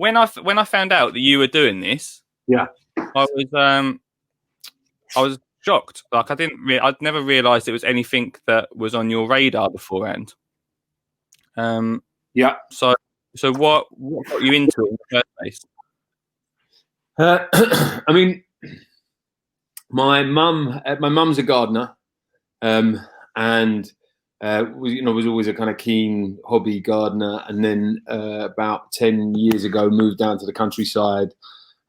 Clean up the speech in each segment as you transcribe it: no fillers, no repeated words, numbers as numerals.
when I found out that you were doing this, Yeah. I was shocked. Like I'd never realised it was anything that was on your radar beforehand. Yeah. So what got you into it in the first place? I mean, my mum's a gardener, and was always a kind of keen hobby gardener. And then about 10 years ago, moved down to the countryside,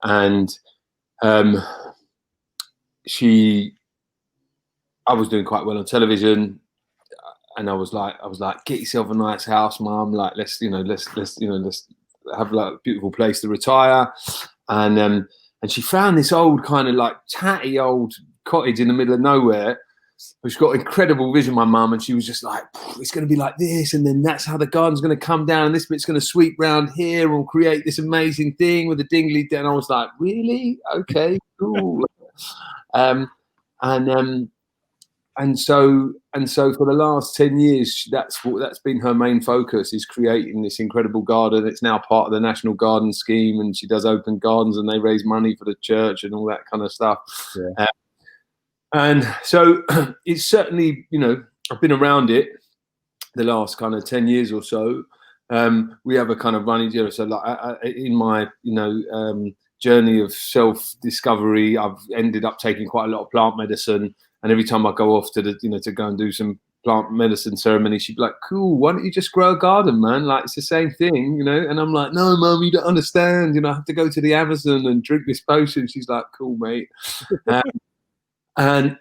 and I was doing quite well on television. And I was like, get yourself a nice house, Mum. Like, let's have like a beautiful place to retire. And she found this old kind of like tatty old cottage in the middle of nowhere. She's got incredible vision, my mum, and she was just like, it's going to be like this, and then that's how the garden's going to come down, and this bit's going to sweep round here and we'll create this amazing thing with a dingly. And I was like, really? Okay, cool. And so for the last 10 years, that's been her main focus, is creating this incredible garden. It's now part of the National Garden Scheme, and she does open gardens and they raise money for the church and all that kind of stuff. Yeah. And so it's certainly, I've been around it the last kind of 10 years or so. We have a kind of running, so like in my, journey of self-discovery, I've ended up taking quite a lot of plant medicine. And every time I go off to to go and do some plant medicine ceremony, she'd be like, cool, why don't you just grow a garden, man? Like, it's the same thing, And I'm like, no, Mum, you don't understand. I have to go to the Amazon and drink this potion. She's like, cool, mate. And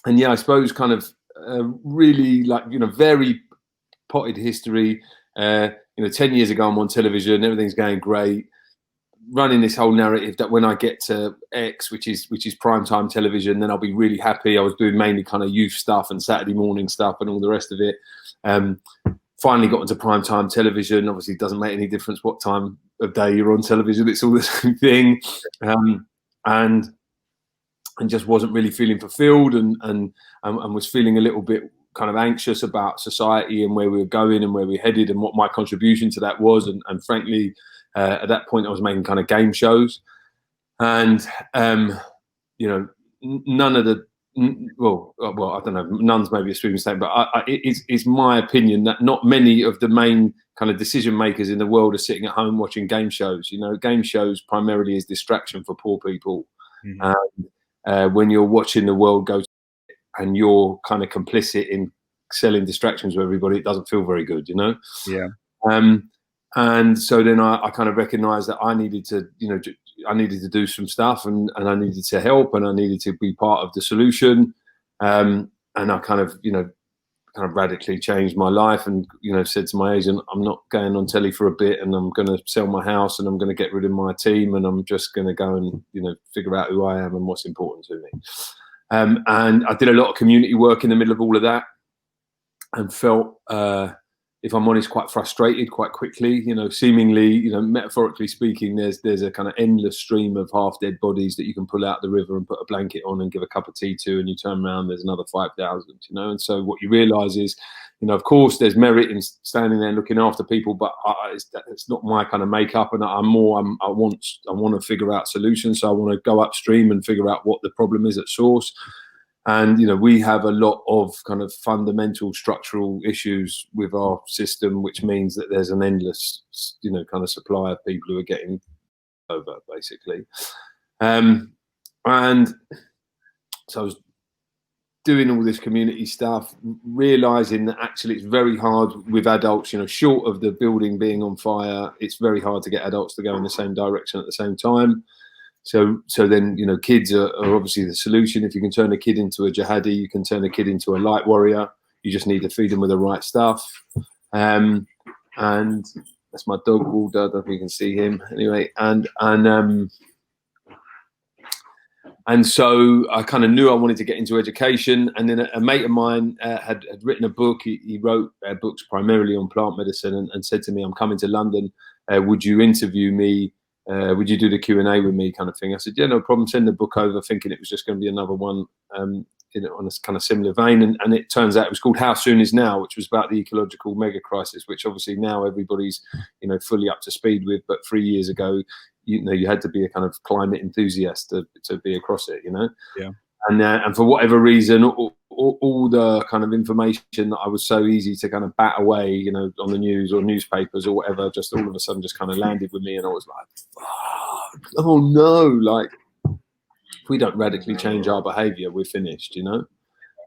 yeah, I suppose kind of really like, very potted history. 10 years ago, I'm on television, everything's going great. Running this whole narrative that when I get to X, which is primetime television, then I'll be really happy. I was doing mainly kind of youth stuff and Saturday morning stuff and all the rest of it. Finally got into primetime television. Obviously, it doesn't make any difference what time of day you're on television. It's all the same thing. And just wasn't really feeling fulfilled and was feeling a little bit kind of anxious about society and where we were going and where we headed and what my contribution to that was. And frankly, at that point, I was making kind of game shows, and none of the well, I don't know, none's maybe a sweeping statement, but it's my opinion that not many of the main kind of decision makers in the world are sitting at home watching game shows. Game shows primarily is distraction for poor people. Mm-hmm. And when you're watching the world go and you're kind of complicit in selling distractions to everybody, it doesn't feel very good, Yeah. And so then I kind of recognized that I needed to, do some stuff and I needed to help and I needed to be part of the solution. And I kind of radically changed my life and, said to my agent, I'm not going on telly for a bit and I'm going to sell my house and I'm going to get rid of my team and I'm just going to go and, figure out who I am and what's important to me. And I did a lot of community work in the middle of all of that and felt, if I'm honest, quite frustrated quite quickly. Seemingly, metaphorically speaking, there's a kind of endless stream of half-dead bodies that you can pull out the river and put a blanket on and give a cup of tea to, and you turn around, there's another 5,000. And so what you realise is, of course, there's merit in standing there and looking after people, but it's not my kind of makeup, and I want to figure out solutions. So I want to go upstream and figure out what the problem is at source. And, we have a lot of kind of fundamental structural issues with our system, which means that there's an endless, kind of supply of people who are getting over, basically. And so I was doing all this community stuff, realizing that actually it's very hard with adults, short of the building being on fire, it's very hard to get adults to go in the same direction at the same time. So then, kids are obviously the solution. If you can turn a kid into a jihadi, you can turn a kid into a light warrior. You just need to feed them with the right stuff. And that's my dog, Waldo. I don't know if you can see him. Anyway, and so I kind of knew I wanted to get into education. And then a mate of mine had written a book. He wrote books primarily on plant medicine and said to me, I'm coming to London. Would you interview me? Would you do the Q&A with me, kind of thing? I said, yeah, no problem. Send the book over, thinking it was just going to be another one on a kind of similar vein, and it turns out it was called How Soon Is Now, which was about the ecological mega crisis, which obviously now everybody's fully up to speed with, but 3 years ago you had to be a kind of climate enthusiast to be across it, Yeah. And for whatever reason, all the kind of information that I was so easy to kind of bat away, on the news or newspapers or whatever, just all of a sudden just kind of landed with me, and I was like, fuck, oh no, like if we don't radically change our behaviour, we're finished,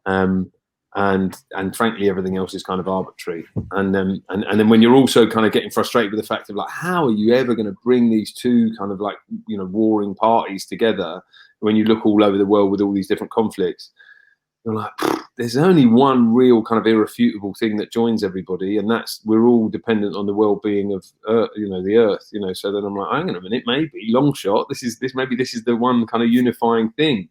and frankly, everything else is kind of arbitrary. And then when you're also kind of getting frustrated with the fact of like, how are you ever going to bring these two kind of like warring parties together when you look all over the world with all these different conflicts? You're like, there's only one real kind of irrefutable thing that joins everybody, and that's we're all dependent on the well-being of the earth. So then I'm like, hang on a minute, maybe long shot, this is the one kind of unifying thing.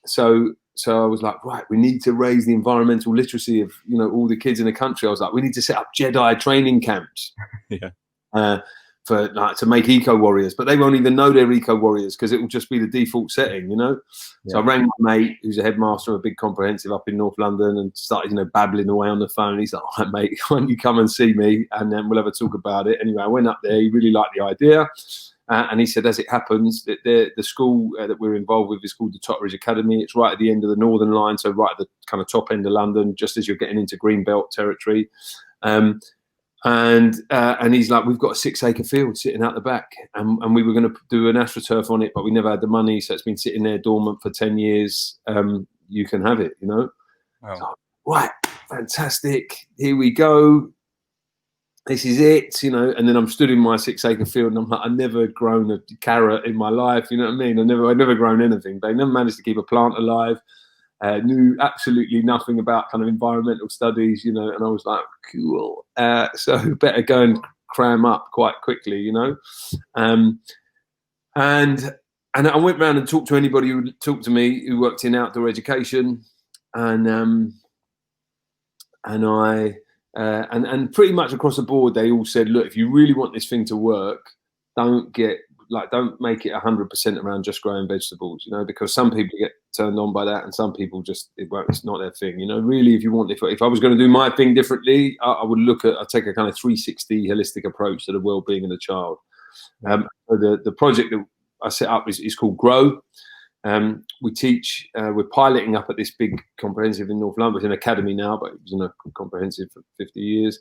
So I was like, right, we need to raise the environmental literacy of all the kids in the country. I was like, we need to set up Jedi training camps. Yeah. To make eco warriors, but they won't even know they're eco warriors because it will just be the default setting, Yeah. So I rang my mate, who's a headmaster of a big comprehensive up in North London, and started, babbling away on the phone. He's like, all right, mate, why don't you come and see me, and then we'll have a talk about it. Anyway, I went up there. He really liked the idea, and he said, as it happens, that the school that we're involved with is called the Totteridge Academy. It's right at the end of the Northern Line, so right at the kind of top end of London, just as you're getting into Greenbelt territory. And he's like, we've got a 6-acre field sitting out the back, and we were going to do an AstroTurf on it, but we never had the money, so it's been sitting there dormant for 10 years. You can have it, Wow. So, right, fantastic, here we go, this is it, and then I'm stood in my 6-acre field, and I'm like, I've never grown a carrot in my life, you know what I mean? I've never grown anything. They never managed to keep a plant alive. Knew absolutely nothing about kind of environmental studies, and I was like, cool. So better go and cram up quite quickly, And I went around and talked to anybody who would talk to me who worked in outdoor education, and pretty much across the board, they all said, look, if you really want this thing to work, don't make it 100% around just growing vegetables, because some people get turned on by that, and some people just it's not their thing. Really, if I was going to do my thing differently, I would I'd take a kind of 360 holistic approach to the well-being of the child. The project that I set up is called Grow. We teach. We're piloting up at this big comprehensive in North London. It's an academy now, but it was in a comprehensive for 50 years.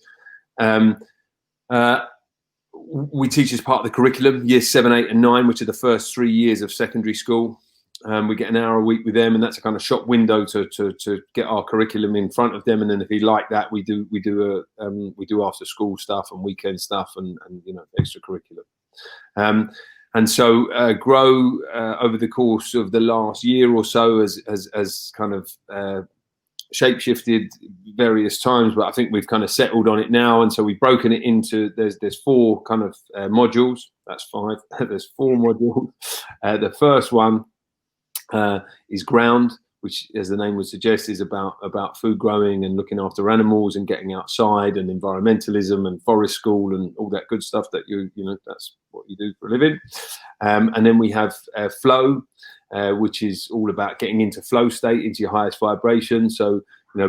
We teach as part of the curriculum, years 7, 8, and 9, which are the first 3 years of secondary school. We get an hour a week with them, and that's a kind of shop window to get our curriculum in front of them. And then if you like that, we do after school stuff and weekend stuff and extracurricular. And so Grow over the course of the last year or so has kind of shape-shifted various times, but I think we've kind of settled on it now, and so we've broken it into there's 4 kind of modules. That's 5. There's 4 modules. The first one is Ground, which, as the name would suggest, is about food growing and looking after animals and getting outside and environmentalism and forest school and all that good stuff that that's what you do for a living. And then we have Flow, which is all about getting into flow state, into your highest vibration. So,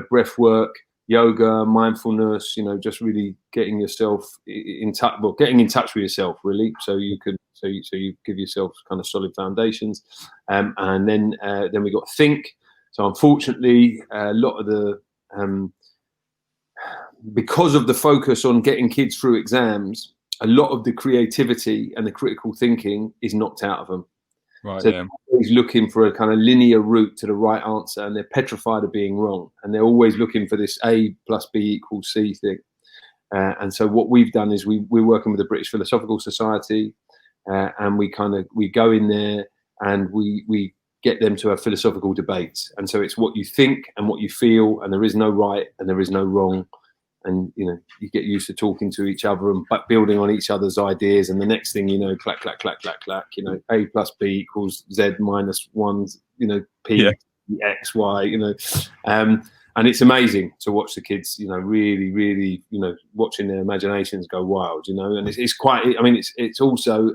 breath work, yoga, mindfulness, just really getting yourself in touch, getting in touch with yourself, really. So you give yourself kind of solid foundations. And then we got Think. So unfortunately, a lot of the, because of the focus on getting kids through exams, a lot of the creativity and the critical thinking is knocked out of them. Right. So they're always looking for a kind of linear route to the right answer, and they're petrified of being wrong. And they're always looking for this A plus B equals C thing. And so what we've done is we're working with the British Philosophical Society, and we go in there and we get them to have philosophical debates. And so it's what you think and what you feel, and there is no right and there is no wrong. And you get used to talking to each other and building on each other's ideas, and the next thing you know, clack clack clack clack clack, A plus B equals Z minus 1, P X Y, and it's amazing to watch the kids, really really watching their imaginations go wild, and it's quite, it's also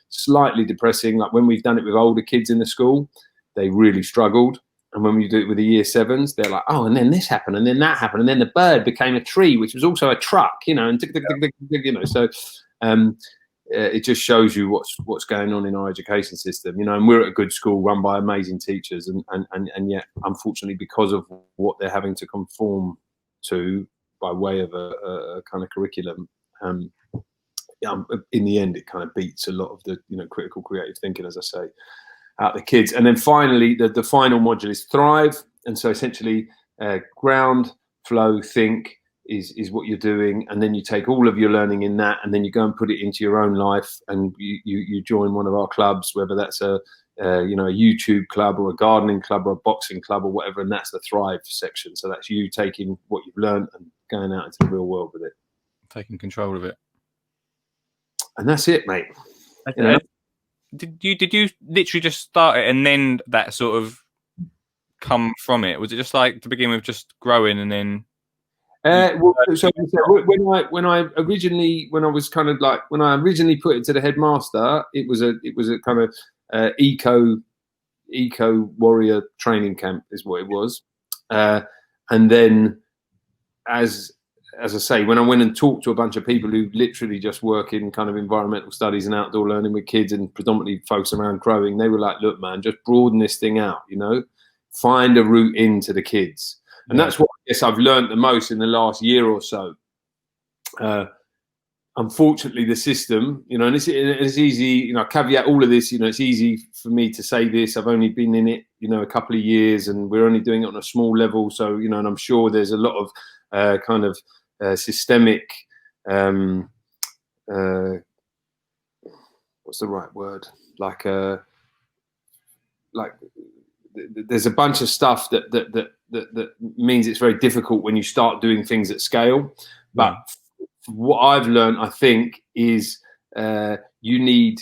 slightly depressing. Like when we've done it with older kids in the school, they really struggled. And when we do it with the year 7s, they're like, oh, and then this happened, and then that happened, and then the bird became a tree, which was also a truck, you know, and you know. So it just shows you what's going on in our education system, you know. And we're at a good school run by amazing teachers, and yet, unfortunately, because of what they're having to conform to by way of a kind of curriculum, in the end, it kind of beats a lot of the, you know, critical creative thinking, as I say, out the kids. And then finally, the final module is Thrive. And so essentially, ground, flow, think is what you're doing. And then you take all of your learning in that, and then you go and put it into your own life. And you join one of our clubs, whether that's a YouTube club or a gardening club or a boxing club or whatever. And that's the Thrive section. So that's you taking what you've learned and going out into the real world with it. Taking control of it. And that's it, mate. Okay. You know? Did you literally just start it and then that sort of come from it? Was it just like to begin with, just growing and then? So when I originally put it to the headmaster, it was a kind of eco warrior training camp is what it was, and then as I say, when I went and talked to a bunch of people who literally just work in kind of environmental studies and outdoor learning with kids and predominantly focus around growing, they were like, look, man, just broaden this thing out, you know, find a route into the kids. And that's what I guess I've learned the most in the last year or so. Unfortunately, the system, you know, and it's easy, you know, caveat all of this, you know, it's easy for me to say this. I've only been in it, you know, a couple of years, and we're only doing it on a small level. So, you know, and I'm sure there's a lot of kind of systemic, what's the right word? Like there's a bunch of stuff that means it's very difficult when you start doing things at scale. But what I've learned, I think, is you need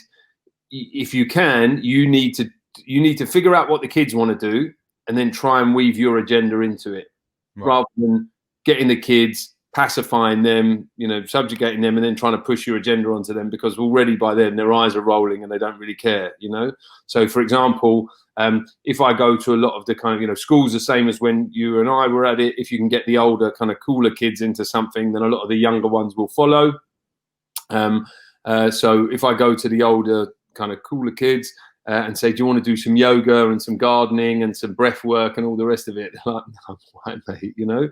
to figure out what the kids want to do, and then try and weave your agenda into it, rather than getting the kids, pacifying them, you know, subjugating them, and then trying to push your agenda onto them, because already by then their eyes are rolling and they don't really care, you know. So, for example, if I go to a lot of the kind of, you know, schools the same as when you and I were at it, if you can get the older kind of cooler kids into something, then a lot of the younger ones will follow. So if I go to the older kind of cooler kids and say, do you want to do some yoga and some gardening and some breath work and all the rest of it? They're like, no, right, mate, you know.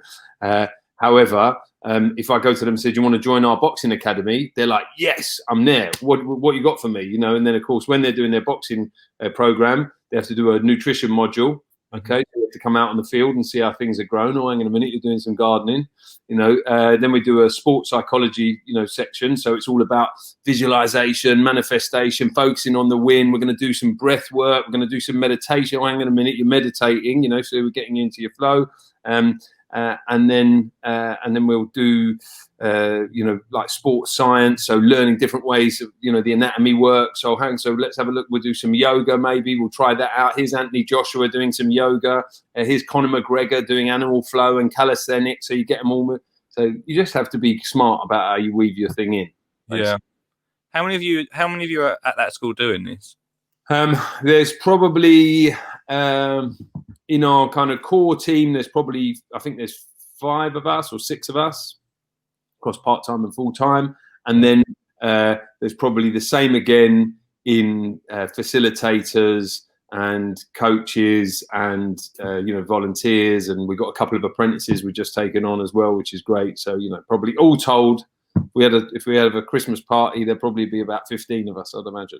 However, if I go to them and say, do you want to join our boxing academy? They're like, yes, I'm there. What you got for me? You know, and then, of course, when they're doing their boxing program, they have to do a nutrition module. Okay, so you have to come out on the field and see how things are grown. Oh, hang on a minute, you're doing some gardening. You know, then we do a sports psychology, you know, section. So it's all about visualization, manifestation, focusing on the win. We're going to do some breath work. We're going to do some meditation. Oh, hang on a minute, you're meditating. You know, so we're getting into your flow. And then we'll do you know, like sports science, so learning different ways of, you know, the anatomy work. So let's have a look. We'll do some yoga, maybe we'll try that out. Here's Anthony Joshua doing some yoga. Here's Conor McGregor doing animal flow and calisthenics. So you get them all. So you just have to be smart about how you weave your thing in. Basically. Yeah. How many of you are at that school doing this? There's probably in our kind of core team, there's probably, I think there's 5 of us or 6 of us across part-time and full-time. And then there's probably the same again in facilitators and coaches and, you know, volunteers. And we've got a couple of apprentices we've just taken on as well, which is great. So, you know, probably all told, if we had a Christmas party, there'd probably be about 15 of us, I'd imagine.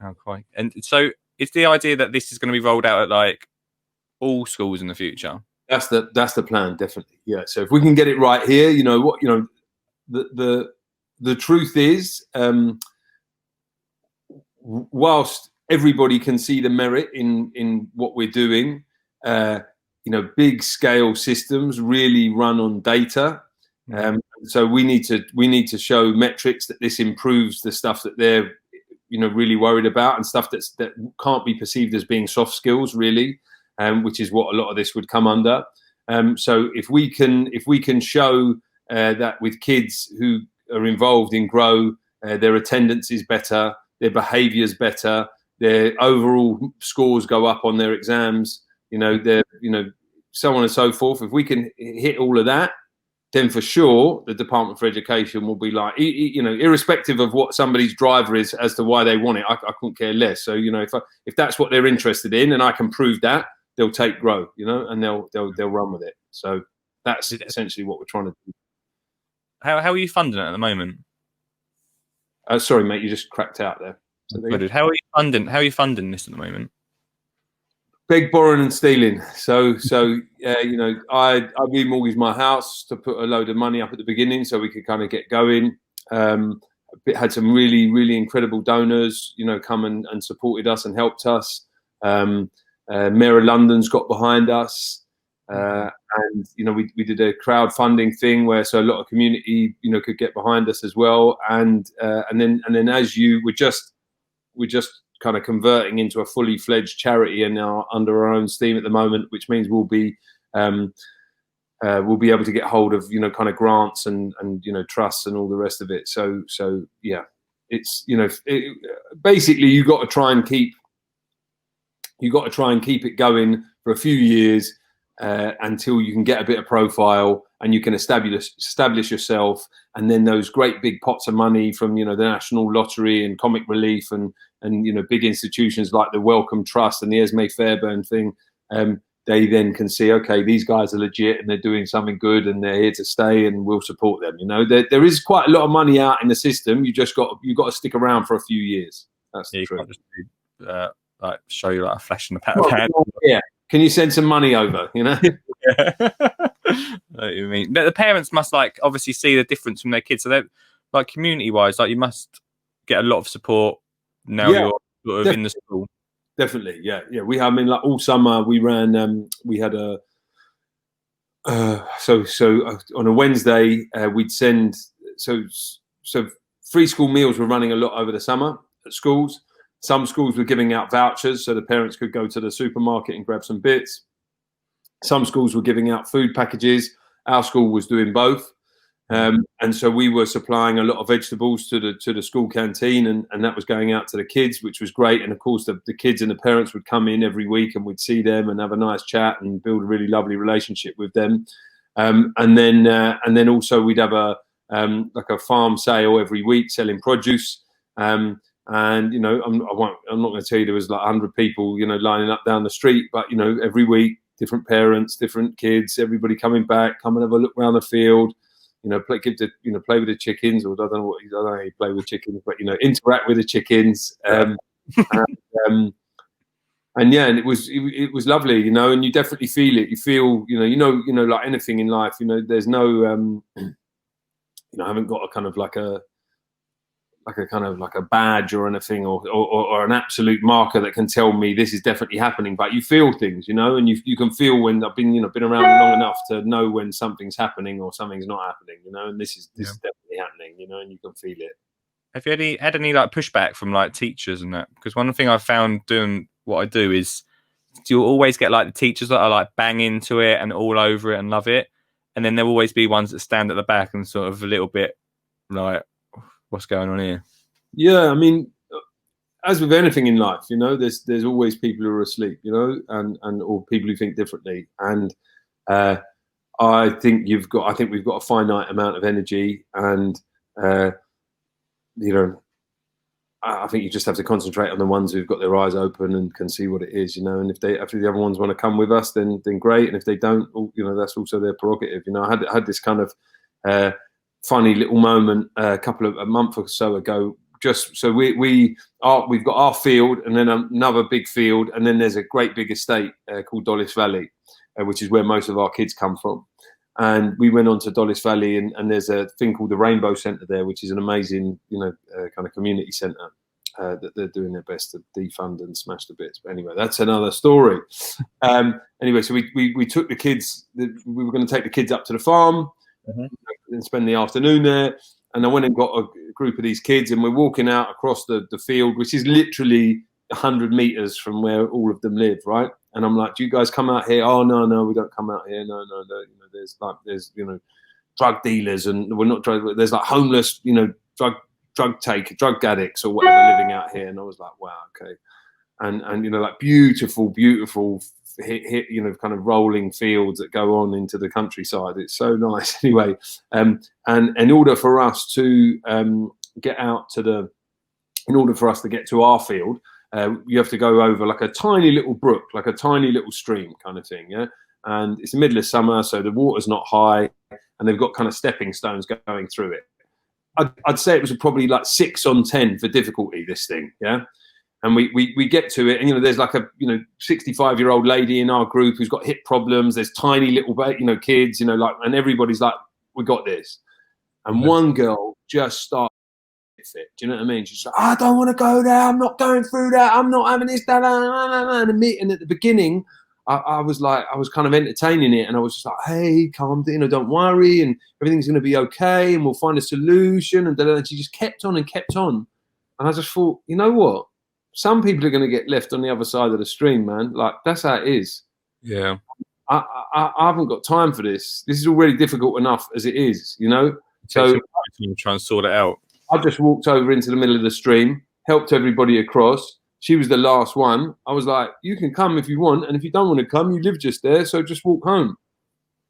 Oh, quite. And so it's the idea that this is going to be rolled out at like all schools in the future. That's the plan, definitely. Yeah. So if we can get it right here, you know what, you know, the truth is, whilst everybody can see the merit in what we're doing, you know, big scale systems really run on data. So we need to show metrics that this improves the stuff that they're, you know, really worried about, and stuff that can't be perceived as being soft skills, really, which is what a lot of this would come under. So if we can show that with kids who are involved in Grow, their attendance is better, their behaviour is better, their overall scores go up on their exams, so on and so forth. If we can hit all of that, then for sure the Department for Education will be like, irrespective of what somebody's driver is as to why they want it, I couldn't care less. So if that's what they're interested in, and I can prove that, they'll take Grow, and they'll run with it. So that's essentially what we're trying to do. How are you funding it at the moment? Sorry, mate, you just cracked out there. How are you funding this at the moment? Beg, borrowing, and stealing. So I remortgaged my house to put a load of money up at the beginning so we could kind of get going. Had some really, really incredible donors, come and supported us and helped us. Mayor of London's got behind us. And we did a crowdfunding thing where so a lot of community could get behind us as well, and then as we're just kind of converting into a fully fledged charity and now under our own steam at the moment, which means we'll be able to get hold of kind of grants and trusts and all the rest of it. So yeah, it's basically you got to try and keep it going for a few years. Until you can get a bit of profile and you can establish yourself, and then those great big pots of money from the National Lottery and Comic Relief and big institutions like the Wellcome Trust and the Esme Fairbairn thing, they then can see, okay, these guys are legit and they're doing something good and they're here to stay and we'll support them. There is quite a lot of money out in the system. You've got to stick around for a few years. That's the truth. You can't just show you like a flash in the pat of hand. Yeah. Can you send some money over? Yeah. What you mean? The parents must obviously see the difference from their kids. So they're community-wise, you must get a lot of support now. Yeah, you're sort of in the school. Definitely, yeah. We have. All summer we ran. We had a. So on a Wednesday we'd send. So free school meals were running a lot over the summer at schools. Some schools were giving out vouchers so the parents could go to the supermarket and grab some bits. Some schools were giving out food packages. Our school was doing both. And so we were supplying a lot of vegetables to the school canteen, and that was going out to the kids, which was great. And of course, the kids and the parents would come in every week and we'd see them and have a nice chat and build a really lovely relationship with them. And then also we'd have a farm sale every week selling produce. And I'm not going to tell you there was 100 people lining up down the street, but every week different parents, different kids, everybody coming back, come and have a look around the field, play with the chickens, or I don't know how you play with chickens, but interact with the chickens. And yeah, and it was lovely, and you definitely feel it. You feel like anything in life, there's no I haven't got a kind of like a badge or anything, or an absolute marker that can tell me this is definitely happening. But you feel things, and you can feel when I've been around long enough to know when something's happening or something's not happening, and this is definitely happening, and you can feel it. Have you had any pushback from teachers and that? Because one thing I've found doing what I do is you'll always get the teachers that are bang into it and all over it and love it, and then there'll always be ones that stand at the back and sort of a little bit what's going on here? Yeah, I mean, as with anything in life, there's always people who are asleep, and or people who think differently. And I think we've got a finite amount of energy, and I think you just have to concentrate on the ones who've got their eyes open and can see what it is, and if the other ones want to come with us, then great, and if they don't, that's also their prerogative. I had this kind of funny little moment a month or so ago. Just so we've got our field and then another big field, and then there's a great big estate called Dollis Valley, which is where most of our kids come from. And we went on to Dollis Valley, and there's a thing called the Rainbow Centre there, which is an amazing kind of community centre that they're doing their best to defund and smash the bits. But anyway, that's another story. Anyway, so we took the kids. We were going to take the kids up to the farm. And spend the afternoon there, and I went and got a group of these kids, and we're walking out across the field, which is literally 100 meters from where all of them live, right? And I'm like, do you guys come out here? Oh no, we don't come out here. No. There's drug dealers, and we're not drug. There's homeless, drug addicts or whatever living out here. And I was like, wow, okay. And beautiful kind of rolling fields that go on into the countryside. It's so nice. Anyway, and in order for us to get out to in order for us to get to our field, you have to go over like a tiny little brook, like a tiny little stream kind of thing. Yeah. And it's the middle of summer, so the water's not high, and they've got kind of stepping stones going through it. I'd say it was probably like 6 on 10 for difficulty, this thing. Yeah. And we get to it, and there's like a 65-year-old lady in our group who's got hip problems. There's tiny little kids, and everybody's like, we got this. And one girl just started it. Do you know what I mean? She's like, I don't want to go there. I'm not going through that. I'm not having this. And at the beginning, I was kind of entertaining it, and I was just like, hey, calm down, don't worry, and everything's going to be okay, and we'll find a solution. And she just kept on and kept on. And I just thought, you know what? Some people are going to get left on the other side of the stream, man. Like, that's how it is. Yeah. I haven't got time for this. This is already difficult enough as it is, So try and sort it out. I just walked over into the middle of the stream, helped everybody across. She was the last one. I was like, you can come if you want, and if you don't want to come, you live just there, so just walk home,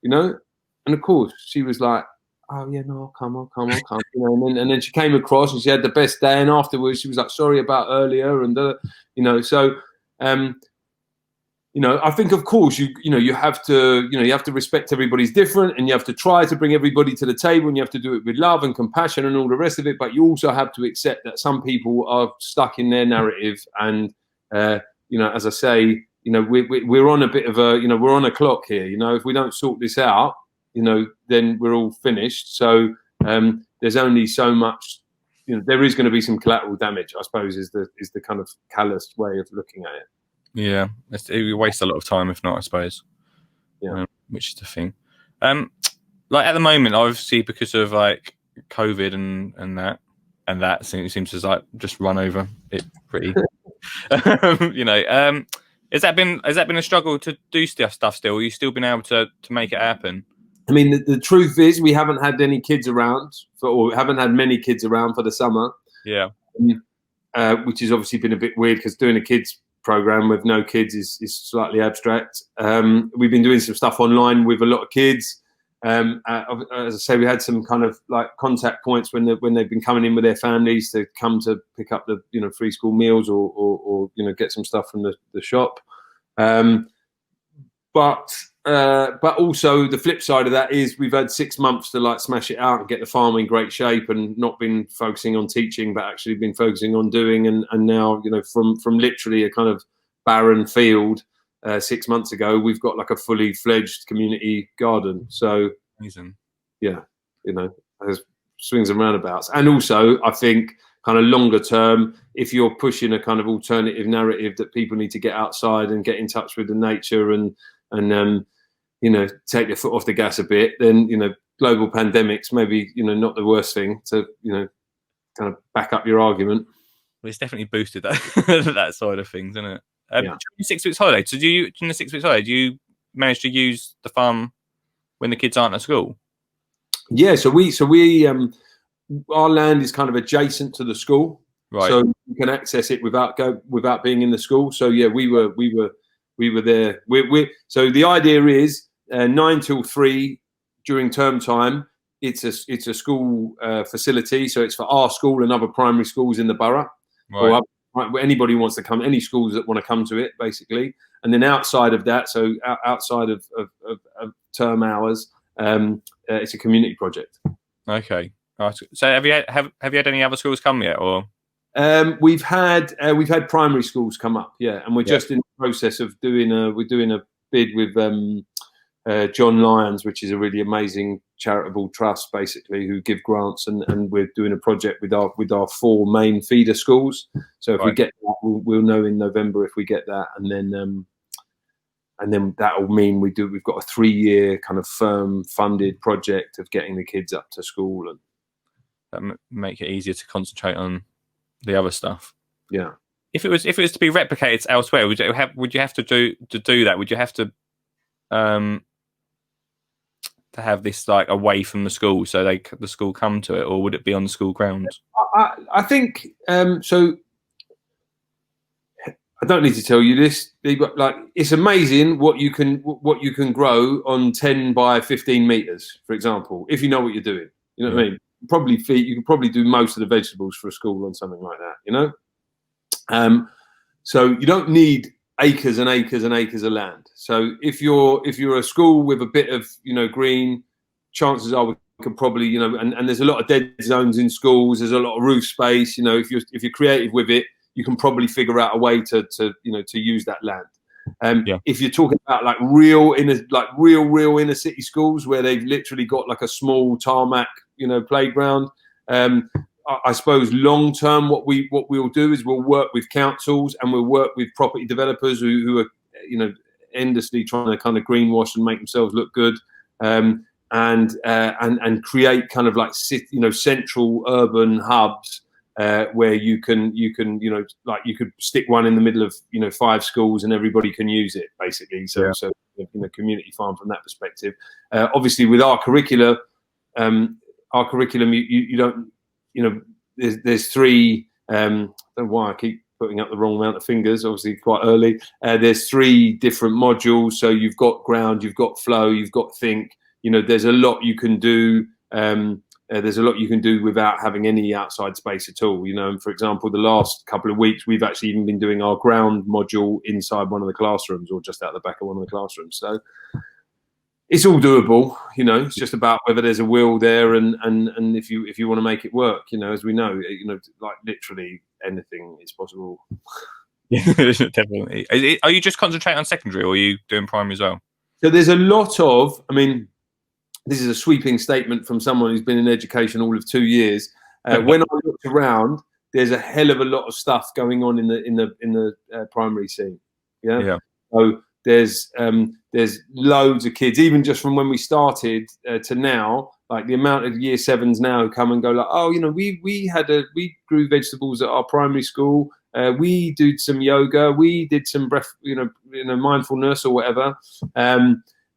And of course, she was like, oh yeah, no, I'll come. And then she came across, and she had the best day. And afterwards, she was like, sorry about earlier, and So, I think, of course, you have to respect everybody's different, and you have to try to bring everybody to the table, and you have to do it with love and compassion and all the rest of it. But you also have to accept that some people are stuck in their narrative, and as I say, we're on a bit of a, we're on a clock here. If we don't sort this out, then we're all finished. So there's only so much. There is going to be some collateral damage, I suppose, is the kind of callous way of looking at it. Yeah, it wastes a lot of time, if not, I suppose. Yeah, which is the thing. Like at the moment, obviously, because of like COVID and that seems to like just run over it pretty. Has that been a struggle to do stuff still? Or you still been able to make it happen? I mean, the truth is, we haven't had any kids around, or haven't had many kids around for the summer. Yeah. Which has obviously been a bit weird, because doing a kids program with no kids is slightly abstract. We've been doing some stuff online with a lot of kids. As I say, we had some kind of like contact points when they've been coming in with their families to come to pick up the free school meals or get some stuff from the shop. But also the flip side of that is we've had 6 months to like smash it out and get the farm in great shape, and not been focusing on teaching, but actually been focusing on doing. And now, from literally a kind of barren field 6 months ago, we've got like a fully fledged community garden. So amazing. Yeah, there's swings and roundabouts. And also, I think kind of longer term, if you're pushing a kind of alternative narrative that people need to get outside and get in touch with the nature and take your foot off the gas a bit, then global pandemics maybe not the worst thing to kind of back up your argument. Well, it's definitely boosted that that side of things, isn't it? Yeah. 6 weeks holiday. So during the 6 weeks holiday, do you manage to use the farm when the kids aren't at school? Yeah. So we our land is kind of adjacent to the school, right? So you can access it without being in the school. So yeah, we were there. So the idea is 9 till 3 during term time. It's a school facility, so it's for our school and other primary schools in the borough. Right. Or anybody who wants to come, any schools that want to come to it, basically. And then outside of that, so outside of term hours, it's a community project. Okay. So have you had any other schools come yet, or? We've had primary schools come up, yeah, and we're just in the process of doing a bid with John Lyons, which is a really amazing charitable trust, basically, who give grants, and we're doing a project with our 4 main feeder schools. So if we get that, we'll know in November if we get that, and then that will mean we've got a 3-year kind of firm funded project of getting the kids up to school, and that make it easier to concentrate on the other stuff. Yeah. If it was to be replicated elsewhere, would you have to do that? Would you have to have this like away from the school, so the school come to it, or would it be on the school grounds? I think so. I don't need to tell you this, but like it's amazing what you can grow on 10 by 15 meters, for example, if you know what you're doing. You know what I mean? Probably you can probably do most of the vegetables for a school on something like that. You know, so you don't need acres and acres and acres of land. So if you're a school with a bit of green, chances are we can probably and there's a lot of dead zones in schools. There's a lot of roof space. If you're creative with it, you can probably figure out a way to use that land. If you're talking about like real inner city schools where they've literally got like a small tarmac playground, I suppose long term what we'll do is we'll work with councils and we'll work with property developers who are endlessly trying to kind of greenwash and make themselves look good, and create kind of like central urban hubs. Where you can like you could stick one in the middle of 5 schools and everybody can use it basically. So community farm from that perspective. Obviously with our curriculum you don't there's 3. I don't know why I keep putting up the wrong amount of fingers. Obviously quite early. There's 3 different modules. So you've got ground, you've got flow, you've got think. There's a lot you can do. There's a lot you can do without having any outside space at all. And for example, the last couple of weeks, we've actually even been doing our ground module inside one of the classrooms or just out the back of one of the classrooms. So it's all doable. It's just about whether there's a will there and if you want to make it work. As we know, like literally anything is possible. Yeah, definitely. Are you just concentrating on secondary, or are you doing primary as well? So there's a lot of. I mean, this is a sweeping statement from someone who's been in education all of 2 years. When I looked around, there's a hell of a lot of stuff going on in the primary scene. Yeah. So there's loads of kids, even just from when we started to now. Like the amount of year 7s now who come and go like, oh, we grew vegetables at our primary school. We did some yoga. We did some breath, mindfulness or whatever.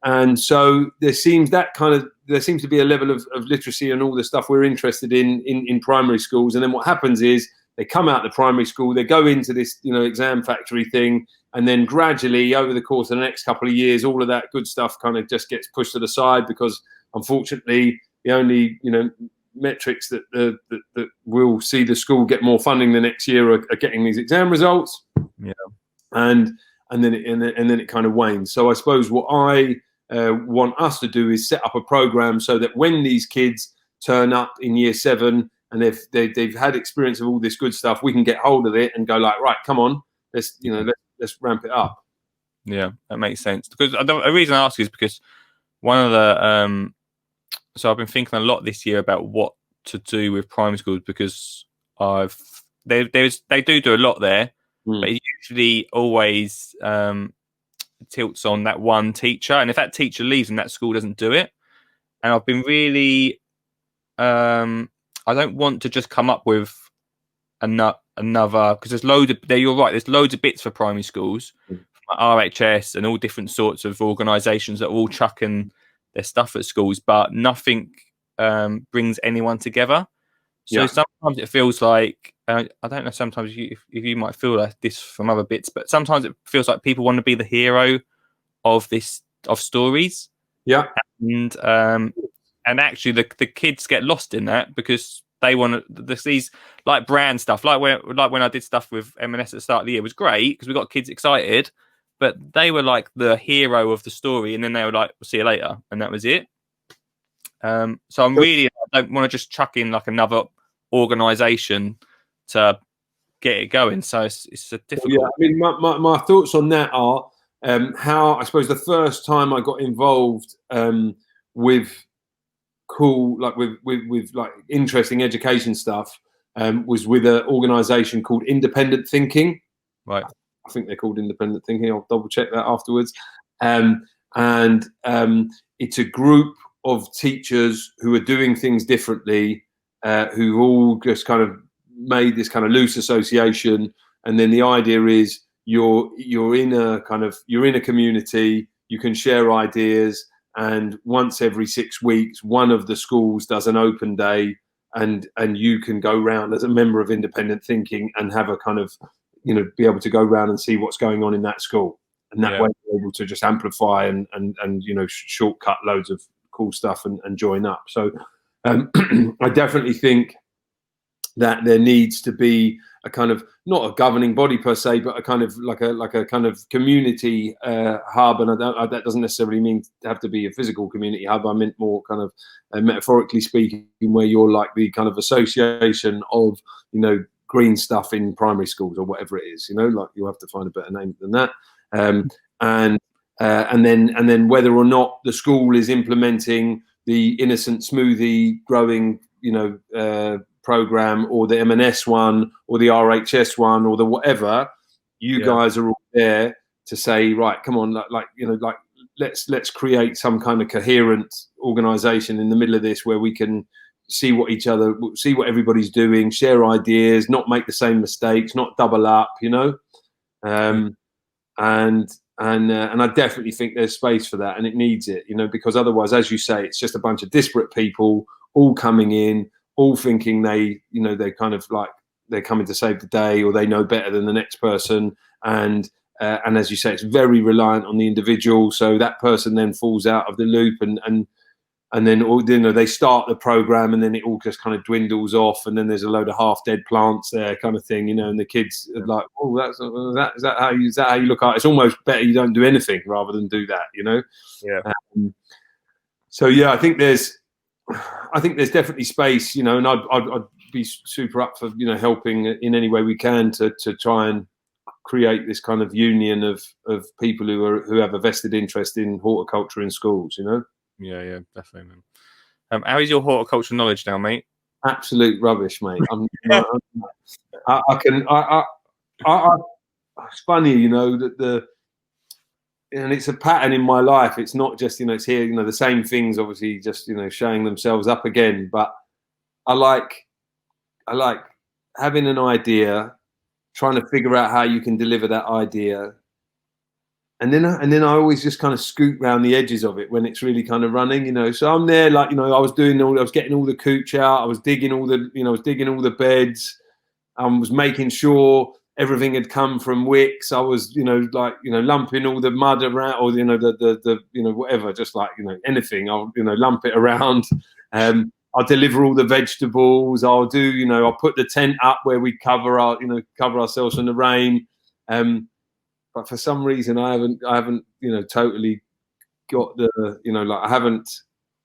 And so there seems to be a level of literacy and all the stuff we're interested in primary schools. And then what happens is they come out of the primary school, they go into this, exam factory thing. And then gradually over the course of the next couple of years, all of that good stuff kind of just gets pushed to the side because unfortunately the only, metrics that will see the school get more funding the next year are getting these exam results. Yeah. And then it kind of wanes. So I suppose what I want us to do is set up a program so that when these kids turn up in year 7 and they've had experience of all this good stuff, we can get hold of it and go like, right, come on, let's ramp it up. Yeah, that makes sense. Because the reason I ask is because one of the so I've been thinking a lot this year about what to do with primary schools because they do a lot there, but it usually always tilts on that one teacher, and if that teacher leaves and that school doesn't do it, and I've been really I don't want to just come up with another because there's loads of there. You're right. There's loads of bits for primary schools, like RHS and all different sorts of organisations that are all chucking their stuff at schools, but nothing brings anyone together. So sometimes it feels like I don't know. Sometimes if you might feel like this from other bits, but sometimes it feels like people want to be the hero of stories. Yeah, and actually the kids get lost in that because they want to. These like brand stuff, like when I did stuff with M&S at the start of the year was great because we got kids excited, but they were like the hero of the story, and then they were like, "We'll see you later," and that was it. So I don't want to just chuck in like another organisation to get it going. So it's a difficult. Yeah, I mean, my thoughts on that are how I suppose the first time I got involved with cool, like with like interesting education stuff was with an organisation called Independent Thinking. Right. I think they're called Independent Thinking. I'll double check that afterwards. It's a group of teachers who are doing things differently, who all just kind of made this kind of loose association. And then the idea is you're in a community, you can share ideas, and once every 6 weeks, one of the schools does an open day, and you can go round as a member of Independent Thinking and have a kind of you know, be able to go around and see what's going on in that school, and that Yeah. way we're able to just amplify and you know, shortcut loads of cool stuff and join up. So I definitely think that there needs to be a kind of, not a governing body per se, but a kind of like a kind of community hub. And that doesn't necessarily mean to have to be a physical community hub. I meant more kind of metaphorically speaking, where you're like the kind of association of, you know, green stuff in primary schools or whatever it is, you know, like you'll have to find a better name than that. And then whether or not the school is implementing the innocent smoothie growing, you know, program, or the M&S one, or the RHS one, or the whatever, you guys are all there to say, right, come on, like you know, like let's create some kind of coherent organization in the middle of this, where we can see what everybody's doing, share ideas, not make the same mistakes, not double up, you know. And I definitely think there's space for that, and it needs it, you know, because otherwise, as you say, it's just a bunch of disparate people all coming in, all thinking they, you know, they kind of like they're coming to save the day, or they know better than the next person, and as you say, it's very reliant on the individual. So that person then falls out of the loop, and then you know, they start the program, and then it all just kind of dwindles off, and then there's a load of half-dead plants there, kind of thing, you know. And the kids are like, "Oh, is that how you look at it? It's almost better you don't do anything rather than do that," you know. Yeah. So yeah, I think there's definitely space, you know, and I'd be super up for, you know, helping in any way we can to try and create this kind of union of people who have a vested interest in horticulture in schools, you know. Yeah, definitely, man. How is your horticultural knowledge now, mate? Absolute rubbish, mate. It's funny, you know, that and it's a pattern in my life. It's not just, you know, it's here, you know, the same things obviously just, you know, showing themselves up again. But I like having an idea, trying to figure out how you can deliver that idea. And then I always just kind of scoot around the edges of it when it's really kind of running, you know. So I'm there, like, you know, I was getting all the cooch out. I was digging all the beds. I was making sure everything had come from wicks. I was, you know, like, you know, lumping all the mud around, or, you know, the you know, whatever, just like, you know, anything. I'll, you know, lump it around. I'll deliver all the vegetables. I'll do, you know, I'll put the tent up where we cover ourselves from the rain. But for some reason, I haven't, you know, totally got the, you know, like I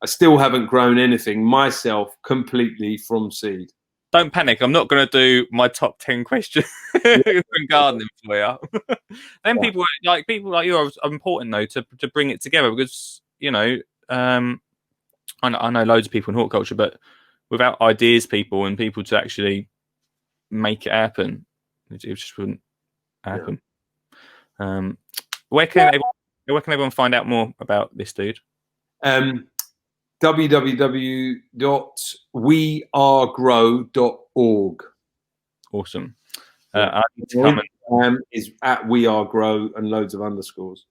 still haven't grown anything myself completely from seed. Don't panic. I'm not going to do my top 10 questions in gardening for you. Then people like you are important though to bring it together, because, you know, I know loads of people in horticulture, but without ideas, people to actually make it happen, it just wouldn't happen. Yeah. Where can everyone find out more about this dude? www.wearegrow.org. Awesome. I need to come is at wearegrow and loads of underscores.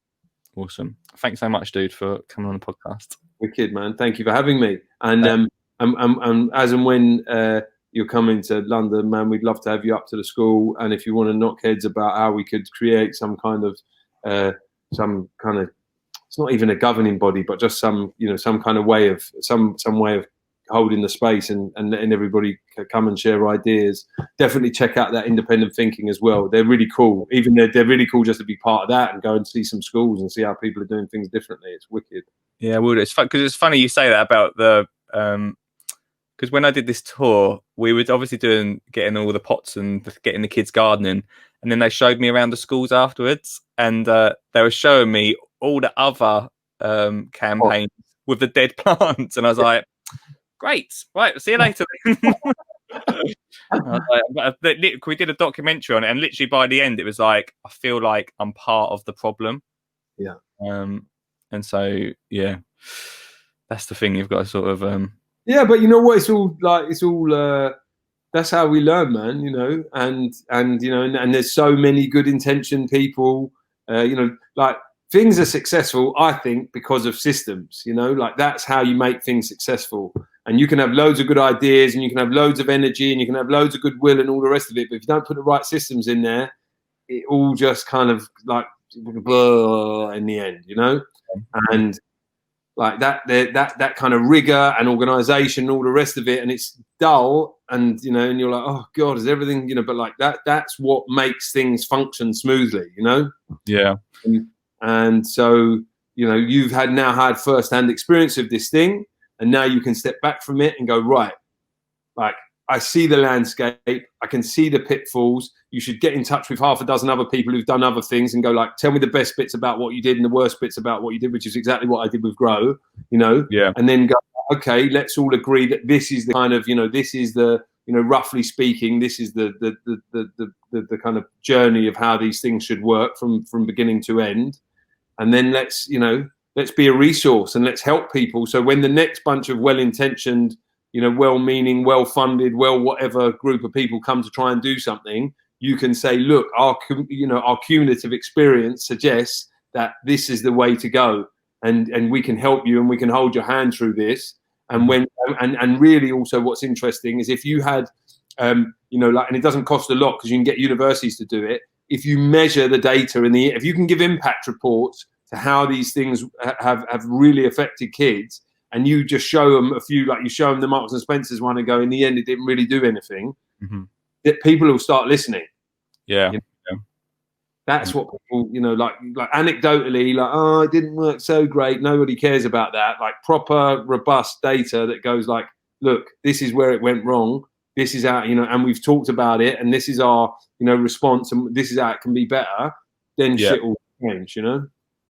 Awesome. Thanks so much, dude, for coming on the podcast. Wicked, man. Thank you for having me. And as and when you're coming to London, man, we'd love to have you up to the school. And if you want to knock heads about how we could create some kind of it's not even a governing body, but just some kind of way of some way of holding the space and letting everybody come and share ideas. Definitely check out that independent thinking as well. They're really cool. Even they're really cool just to be part of that and go and see some schools and see how people are doing things differently. It's wicked. Yeah, well, it's fun because it's funny you say that about the because when I did this tour, we were obviously getting all the pots and getting the kids gardening, and then they showed me around the schools afterwards, and they were showing me all the other campaigns with the dead plants, and I was like, great, right, see you later. We did a documentary on it, and literally by the end it was like, I feel like I'm part of the problem. Yeah. And so yeah, that's the thing, you've got to sort of yeah, but you know what, it's all that's how we learn, man, you know. And you know, and there's so many good intentioned people, you know, like things are successful, I think, because of systems, you know, like that's how you make things successful. And you can have loads of good ideas and you can have loads of energy and you can have loads of goodwill and all the rest of it. But if you don't put the right systems in there, it all just kind of like blah in the end, you know, and like that kind of rigor and organization and all the rest of it, and it's dull, and you know, and you're like, oh god, is everything, you know, but like that's what makes things function smoothly, you know. Yeah. And so, you know, you've now had first-hand experience of this thing, and now you can step back from it and go, right, like I see the landscape, I can see the pitfalls. You should get in touch with half a dozen other people who've done other things and go like, tell me the best bits about what you did and the worst bits about what you did, which is exactly what I did with Grow, you know. Yeah. And then go, okay, let's all agree that this is the kind of, you know, this is the, you know, roughly speaking, this is the kind of journey of how these things should work from beginning to end. And then let's be a resource and let's help people. So when the next bunch of well-intentioned, you know, well-meaning, well-funded, whatever group of people come to try and do something, you can say, look, our cumulative experience suggests that this is the way to go, and we can help you and we can hold your hand through this. And really also what's interesting is if you had, you know, like, and it doesn't cost a lot because you can get universities to do it. If you measure the data if you can give impact reports to how these things have really affected kids, and you just show them a few, like you show them the Marks and Spencer's one and go, in the end, it didn't really do anything, that people will start listening. Yeah. You know? That's what people, you know, like anecdotally, like, oh, it didn't work so great. Nobody cares about that. Like proper, robust data that goes like, look, this is where it went wrong. This is how, you know, and we've talked about it, and this is our, you know, response, and this is how it can be better. Then shit will change, you know.